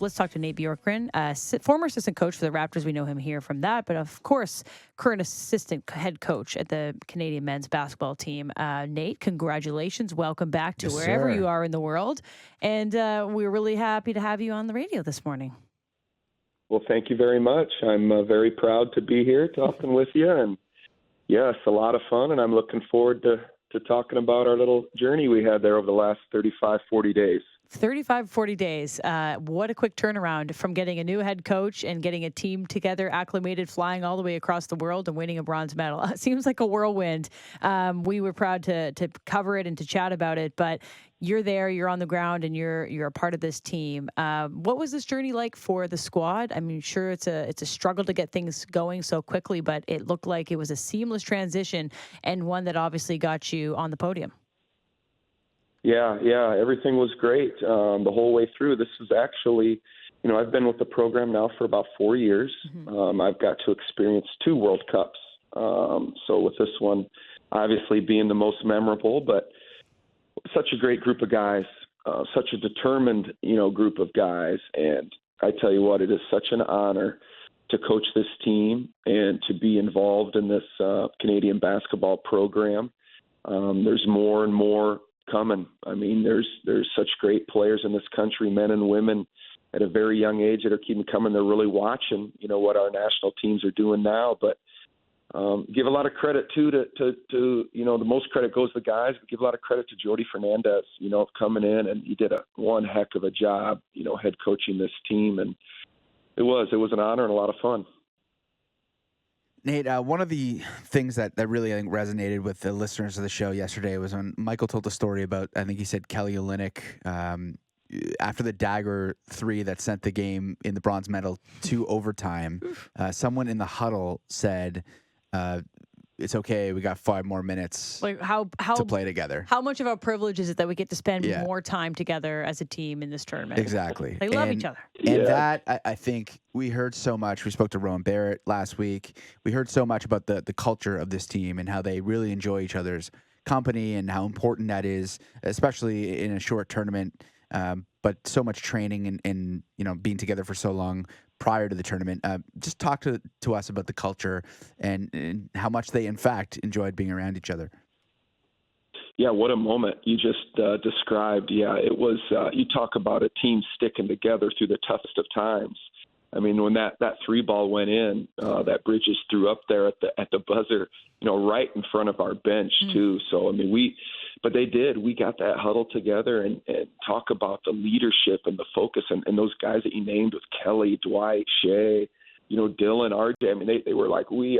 Let's talk to Nate Bjorkgren, former assistant coach for the Raptors. We know him here from that, but of course, current assistant head coach at the Canadian men's basketball team. Nate, congratulations. Welcome back to Yes, wherever you sir. are in the world. And we're really happy to have you on the radio this morning. Well, thank you very much. I'm very proud to be here talking with you. And yes, a lot of fun. And I'm looking forward to talking about our little journey we had there over the last 35, 40 days. 35, 40 days. What a quick turnaround from getting a new head coach and getting a team together, acclimated, flying all the way across the world and winning a bronze medal. It seems like a whirlwind. We were proud to cover it and to chat about it, but you're there, you're on the ground, and you're a part of this team. What was this journey like for the squad? I mean, sure, it's a struggle to get things going so quickly, but it looked like it was a seamless transition and one that obviously got you on the podium. Yeah, everything was great the whole way through. This is actually, I've been with the program now for about 4 years. Mm-hmm. I've got to experience 2 World Cups. So with this one, obviously being the most memorable, but such a great group of guys, such a determined, group of guys. And I tell you what, it is such an honor to coach this team and to be involved in this Canadian basketball program. There's more and more coming. I mean, there's such great players in this country, men and women at a very young age that are keeping coming. They're really watching, what our national teams are doing now. But give a lot of credit too to the most credit goes to the guys, but give a lot of credit to Jordi Fernandez, coming in, and he did one heck of a job, head coaching this team, and it was an honor and a lot of fun. Nate, one of the things that really, I think, resonated with the listeners of the show yesterday was when Michael told a story about, I think he said, Kelly Olynyk, after the dagger 3 that sent the game in the bronze medal to overtime. Someone in the huddle said, it's okay, we got 5 more minutes to play together. How much of a privilege is it that we get to spend more time together as a team in this tournament? Exactly. They love each other. And that, I think, we heard so much. We spoke to Rowan Barrett last week. We heard so much about the culture of this team and how they really enjoy each other's company and how important that is, especially in a short tournament. But so much training and being together for so long prior to the tournament. Just talk to us about the culture and how much they, in fact, enjoyed being around each other. Yeah, what a moment you just described. Yeah, it was. You talk about a team sticking together through the toughest of times. I mean, when that 3 ball went in, that Bridges threw up there at the buzzer, right in front of our bench too. So I mean, but they did. We got that huddle together and talk about the leadership and the focus and those guys that you named with Kelly, Dwight, Shai, Dillon, RJ. I mean, they were like, we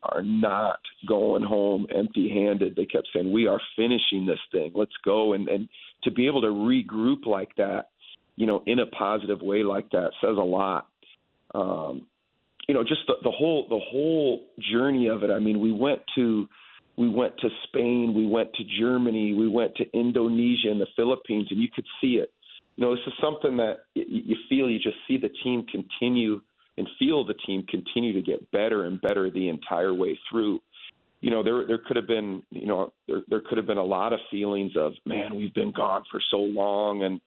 are not going home empty-handed. They kept saying, we are finishing this thing. Let's go. And to be able to regroup like that, in a positive way like that says a lot. Just the whole journey of it. I mean, we went to Spain, we went to Germany, we went to Indonesia and the Philippines, and you could see it. This is something that you feel. You just see the team continue and feel the team continue to get better and better the entire way through. There could have been, there could have been a lot of feelings of, man, we've been gone for so long and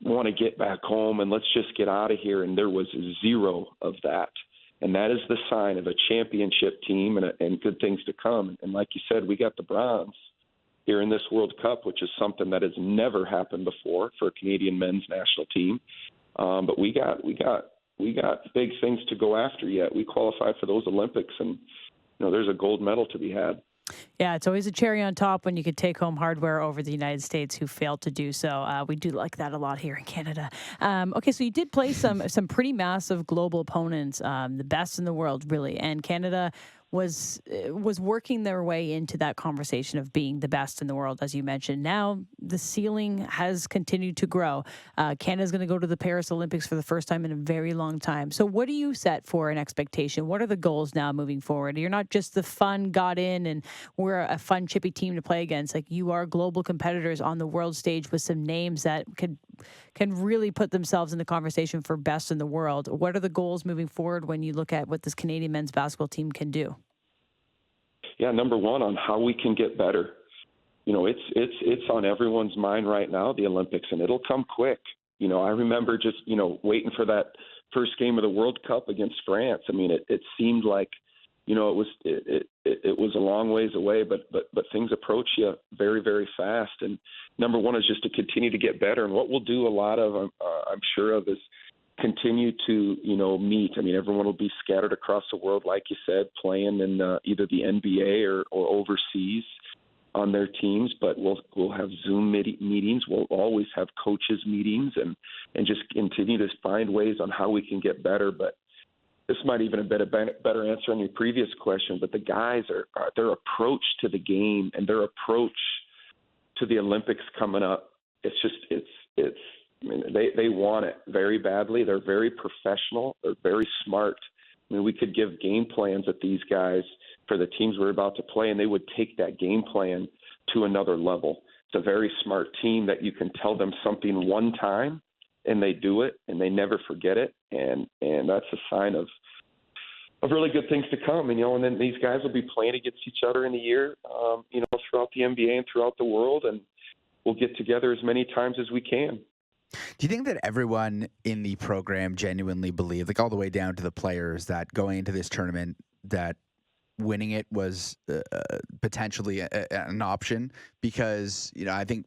want to get back home and let's just get out of here. And there was 0 of that. And that is the sign of a championship team and good things to come. And like you said, we got the bronze here in this World Cup, which is something that has never happened before for a Canadian men's national team. But we got big things to go after yet. We qualified for those Olympics, and there's a gold medal to be had. Yeah, it's always a cherry on top when you could take home hardware over the United States who failed to do so. We do like that a lot here in Canada. Okay, so you did play some pretty massive global opponents, the best in the world, really, and Canada was working their way into that conversation of being the best in the world, as you mentioned. Now the ceiling has continued to grow. Canada's going to go to the Paris Olympics for the first time in a very long time. So what do you set for an expectation? What are the goals now moving forward? You're not just the fun got in and we're a fun chippy team to play against. Like, you are global competitors on the world stage with some names that can really put themselves in the conversation for best in the world. What are the goals moving forward when you look at what this Canadian men's basketball team can do? Yeah, number one, on how we can get better. It's on everyone's mind right now, the Olympics, and it'll come quick. I remember just, waiting for that first game of the World Cup against France. I mean, it seemed like, it was a long ways away, but things approach you very, very fast. And number one is just to continue to get better. And what we'll do a lot of, I'm sure of, is continue to, meet. I mean, everyone will be scattered across the world, like you said, playing in either the NBA or overseas on their teams, but we'll have Zoom meetings. We'll always have coaches meetings and just continue to find ways on how we can get better. But this might even have been a better answer on your previous question, but the guys their approach to the game and their approach to the Olympics coming up, it's I mean, they want it very badly. They're very professional. They're very smart. I mean, we could give game plans at these guys for the teams we're about to play, and they would take that game plan to another level. It's a very smart team that you can tell them something one time, and they do it, and they never forget it, and that's a sign of really good things to come. And then these guys will be playing against each other in the year, throughout the NBA and throughout the world, and we'll get together as many times as we can. Do you think that everyone in the program genuinely believed, like all the way down to the players, that going into this tournament, that winning it was potentially an option? Because, I think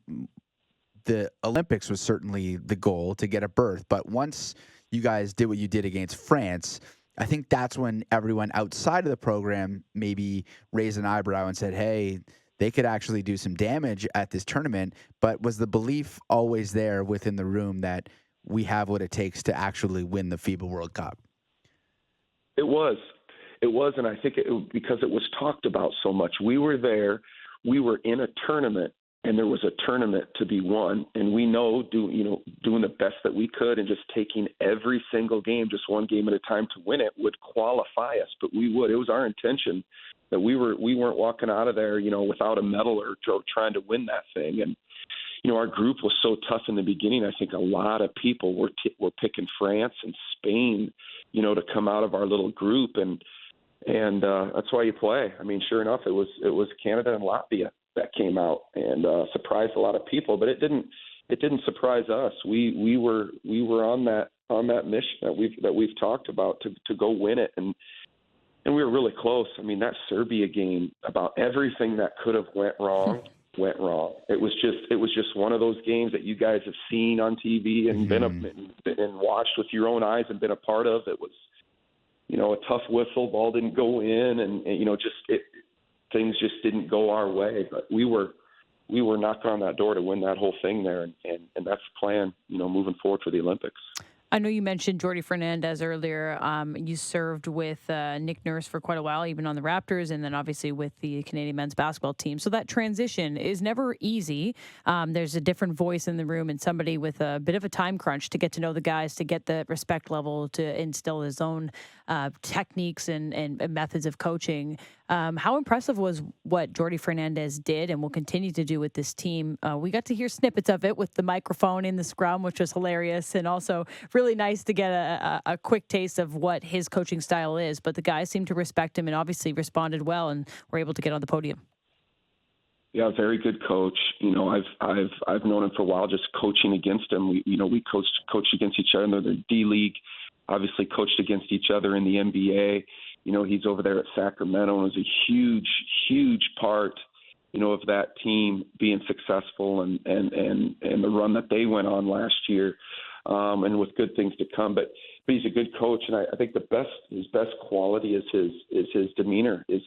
the Olympics was certainly the goal to get a berth. But once you guys did what you did against France, I think that's when everyone outside of the program maybe raised an eyebrow and said, hey, they could actually do some damage at this tournament. But was the belief always there within the room that we have what it takes to actually win the FIBA World Cup? It was, and I think because it was talked about so much. We were there, we were in a tournament, and there was a tournament to be won. And we know, doing the best that we could and just taking every single game, just one game at a time to win it, would qualify us. But we would. It was our intention that we weren't walking out of there, without a medal or trying to win that thing. And our group was so tough in the beginning. I think a lot of people were picking France and Spain, to come out of our little group, and that's why you play. I mean, sure enough, it was Canada and Latvia that came out and surprised a lot of people, but it didn't surprise us. We were on that mission that we've talked about to go win it, and we were really close. I mean, that Serbia game, about everything that could have went wrong. It was just one of those games that you guys have seen on TV and been and watched with your own eyes and been a part of. It was, a tough whistle, ball didn't go in, and things just didn't go our way. But we were knocking on that door to win that whole thing there, and that's the plan, moving forward for the Olympics. I know you mentioned Jordi Fernandez earlier. You served with Nick Nurse for quite a while, even on the Raptors, and then obviously with the Canadian men's basketball team. So that transition is never easy. There's a different voice in the room and somebody with a bit of a time crunch to get to know the guys, to get the respect level, to instill his own techniques and methods of coaching. How impressive was what Jordi Fernandez did and will continue to do with this team? We got to hear snippets of it with the microphone in the scrum, which was hilarious, and also really nice to get a quick taste of what his coaching style is. But the guys seemed to respect him and obviously responded well and were able to get on the podium. Yeah, very good coach. I've known him for a while, just coaching against him. We coached against each other in the D League. Obviously, coached against each other in the NBA. He's over there at Sacramento and was a huge, huge part, of that team being successful and the run that they went on last year, and with good things to come. But he's a good coach, and I think his best quality is his demeanor. He's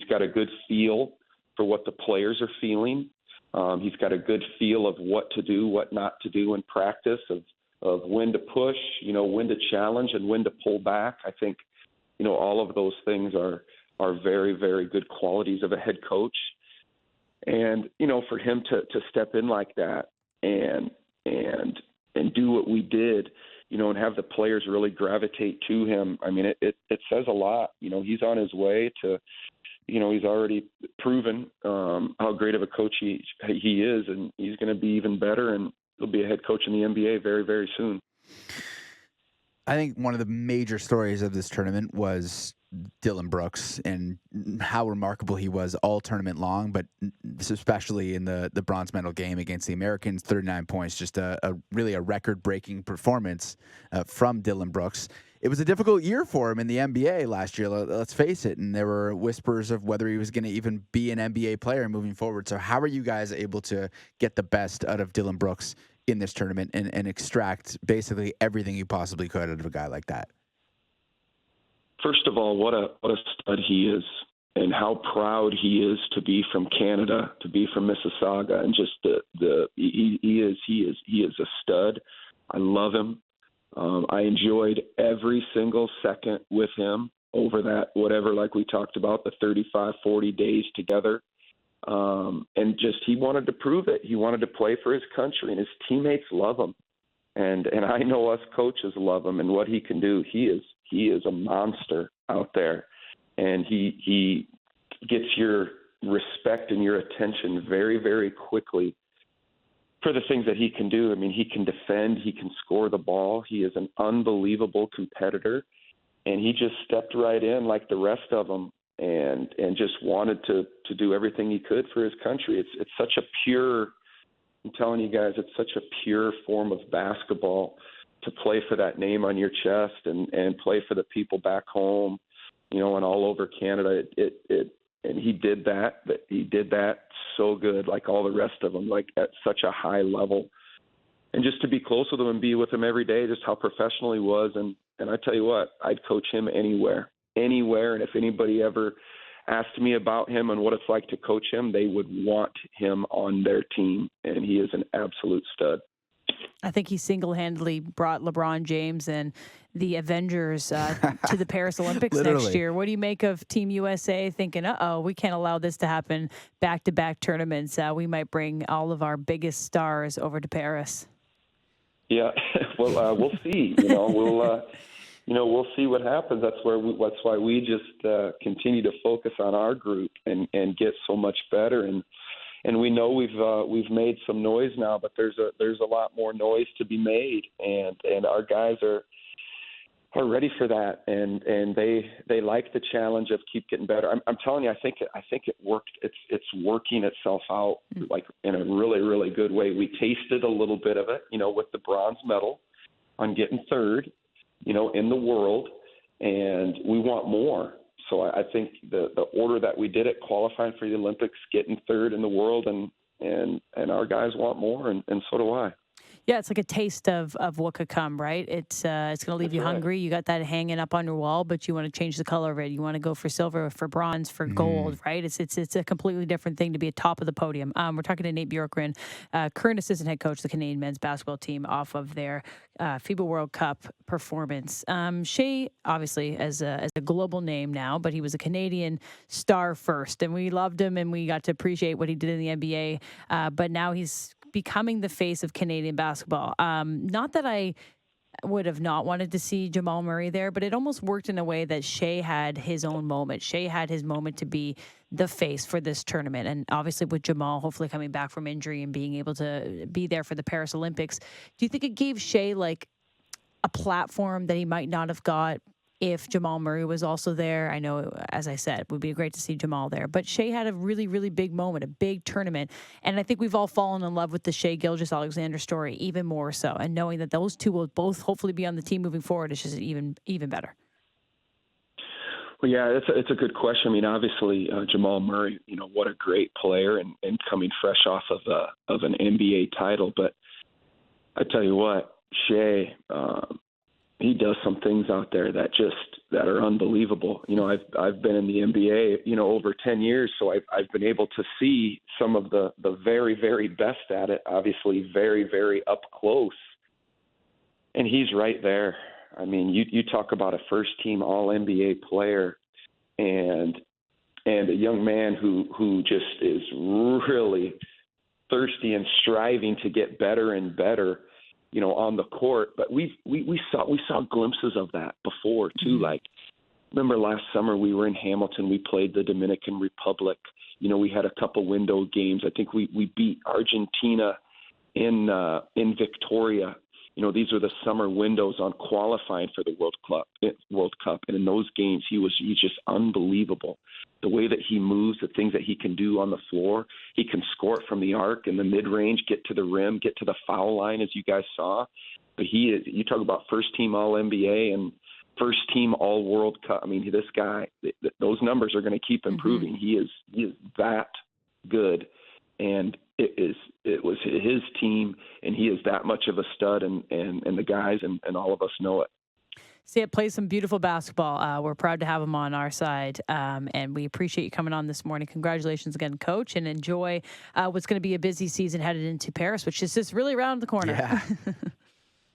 got a good feel for what the players are feeling. He's got a good feel of what to do, what not to do in practice, of when to push, when to challenge and when to pull back. I think, all of those things are very, very good qualities of a head coach. And, for him to step in like that and do what we did, and have the players really gravitate to him. I mean, it says a lot. He's on his way to, he's already proven how great of a coach he is, and he's going to be even better, and he'll be a head coach in the NBA very, very soon. I think one of the major stories of this tournament was Dillon Brooks and how remarkable he was all tournament long, but especially in the bronze medal game against the Americans, 39 points, just a really a record-breaking performance from Dillon Brooks. It was a difficult year for him in the NBA last year, let's face it, and there were whispers of whether he was going to even be an NBA player moving forward. So how are you guys able to get the best out of Dillon Brooks in this tournament and extract basically everything you possibly could out of a guy like that? First of all, what a stud he is, and how proud he is to be from Canada, to be from Mississauga, and just he is a stud. I love him. I enjoyed every single second with him over that, whatever, like we talked about, the 35, 40 days together. And just, he wanted to prove it. He wanted to play for his country, and his teammates love him. And I know us coaches love him and what he can do. He is a monster out there, and he gets your respect and your attention very, very quickly for the things that he can do. I mean, he can defend, he can score the ball. He is an unbelievable competitor, and he just stepped right in like the rest of them and just wanted to do everything he could for his country. It's such a pure, I'm telling you guys, it's such a pure form of basketball to play for that name on your chest and play for the people back home, and all over Canada. And he did that, but he did that so good, like all the rest of them, like at such a high level. And just to be close with him and be with him every day, just how professional he was. And I tell you what, I'd coach him anywhere. And if anybody ever asked me about him and what it's like to coach him, they would want him on their team. And he is an absolute stud. I think he single-handedly brought LeBron James and the Avengers to the Paris Olympics next year. What do you make of Team USA thinking, we can't allow this to happen back-to-back tournaments? We might bring all of our biggest stars over to Paris. Yeah, well, we'll see. We'll see what happens. That's why we just continue to focus on our group and get so much better. And we know we've made some noise now, but there's a lot more noise to be made, and our guys are ready for that, and they like the challenge of keep getting better. I'm telling you, I think it worked. It's working itself out like in a really, really good way. We tasted a little bit of it, with the bronze medal on getting third, in the world, and we want more. So I think the order that we did it, qualifying for the Olympics, getting third in the world, and our guys want more, and so do I. Yeah, it's like a taste of what could come, right? It's going to leave you hungry. You got that hanging up on your wall, but you want to change the color of it. You want to go for silver, for bronze, for gold, right? It's a completely different thing to be at top of the podium. We're talking to Nate Bjorkgren, current assistant head coach of the Canadian men's basketball team, off of their FIBA World Cup performance. Shai, obviously, as a global name now, but he was a Canadian star first, and we loved him, and we got to appreciate what he did in the NBA. But now he's becoming the face of Canadian basketball. Not that I would have not wanted to see Jamal Murray there, but it almost worked in a way that Shai had his own moment. Shai had his moment to be the face for this tournament. And obviously with Jamal hopefully coming back from injury and being able to be there for the Paris Olympics, do you think it gave Shai like a platform that he might not have got if Jamal Murray was also there? I know, as I said, it would be great to see Jamal there. But Shai had a really, really big moment, a big tournament. And I think we've all fallen in love with the Shai Gilgeous-Alexander story even more so. And knowing that those two will both hopefully be on the team moving forward is just even better. Well, yeah, it's a good question. I mean, obviously, Jamal Murray, what a great player and coming fresh off of an NBA title. But I tell you what, Shai, he does some things out there that are unbelievable. I've been in the NBA, over 10 years, so I've been able to see some of the very, very best at it, obviously very, very up close. And he's right there. I mean, you talk about a first-team All-NBA player and a young man who just is really thirsty and striving to get better and better, on the court. But we saw glimpses of that before too. Like, remember last summer we were in Hamilton, we played the Dominican Republic. We had a couple window games. I think we beat Argentina in Victoria. these are the summer windows on qualifying for the World Cup. And in those games, he's just unbelievable. The way that he moves, the things that he can do on the floor. He can score it from the arc in the mid-range, get to the rim, get to the foul line, as you guys saw. But you talk about first-team All-NBA and first-team All-World Cup. I mean, this guy, those numbers are going to keep improving. He is that good. And it was his team, and he is that much of a stud, and the guys and all of us know it. It plays some beautiful basketball. We're proud to have him on our side, and we appreciate you coming on this morning. Congratulations again, Coach, and enjoy what's going to be a busy season headed into Paris, which is just really around the corner. Yeah.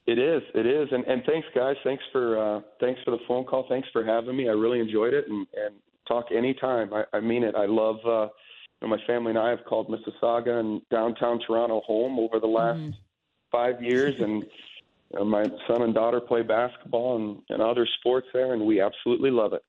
It is, and thanks, guys. Thanks for the phone call. Thanks for having me. I really enjoyed it, and talk anytime. I mean it. I love. My family and I have called Mississauga and downtown Toronto home over the last 5 years, and my son and daughter play basketball and other sports there, and we absolutely love it.